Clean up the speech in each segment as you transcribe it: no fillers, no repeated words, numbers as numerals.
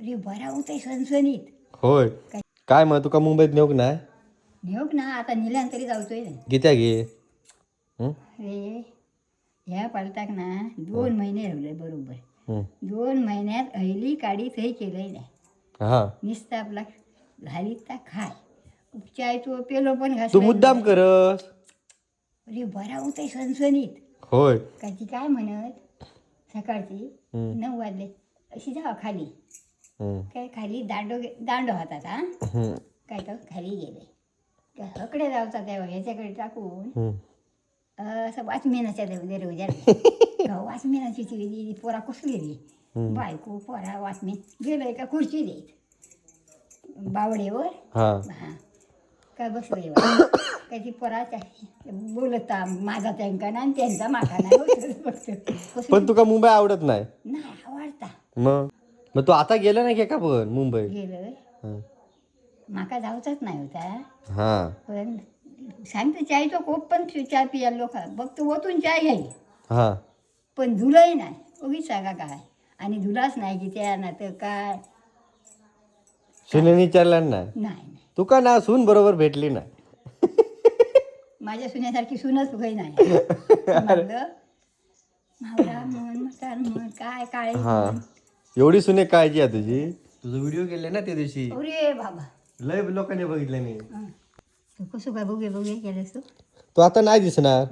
अरे बरा होतंय सणसणीत. होय. काय मग तुका मुंबईत नेऊक नाही? नेऊक ना आता नेल्यान तरी जावतोय ना. कित्या घे? अरे ह्या पालताक ना 2 महिने राहिले बरोबर. 2 महिन्यात अहिली काडी थंय केलंय नाही. हा नुसतं आपला घालीत ता खाय. उपचाय तो पेलो पण तू घासलाय मुद्दाम नाही. करस. अरे बरा होतंय सणसणीत. होय. काय ती काय म्हणत सकाळची 9 वाजले अशी जावा खाली. काय खाली दांडो हातात हा काय तर खाली गेले त्या हकडे जावचा त्या ह्याच्याकडे टाकून असं वाचमेनाच्या उद्या वाचमेनाची ती पोरा कसली रे बायको पोरा वाचमेन गेलं एका खुर्ची देत बावडेवर हा हा काय बसले काय ती पोराच्या बोलता माझा त्यांका ना आणि त्यांचा माका नाही पण तुका मुंबई आवडत नाही? नाही आवडता. मग तू आता गेला नाही का पण मुंबई? गेलं माका जाऊचाच नाही होता. हा पण सांगते चायचा कोप पण चहा पियाला लोक बघ तू ओतून चाय घ्याई हा पण धुलंही नाही उगीच सांगा काय आणि धुलाच नाही की त्या ना तर काय सुनेने विचारलं नाही? नाही तुका ना सून बरोबर भेटली नाही? माझ्या सुनेसारखी सुनच काही नाही म्हणलं मावळा म्हण मटार म्हण काय काळे हा एवढी सुने काळजी आहे तुझी. तुझं व्हिडिओ केले ना त्या दिवशी अरे बाबा लय लोकांनी बघितलं नाही. तू कसं काय बघे केलंस तू तू आता नाही दिसणार.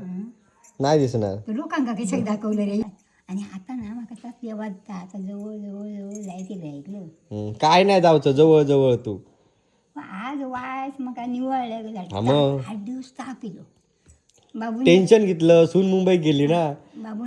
नाही दिसणार. तू लोकांका कशा दाखवलं रे आणि आता ना माका त्यात वाजता आता जवळ जवळ जवळ जायचं ऐकलं काय नाही जाऊचं जवळ जवळ तू. आज वायस मग निवळल्या हा मग. 8 दिवस ताप पिलो बाबू टेन्शन घेतलं सून मुंबईत गेली ना. बाबू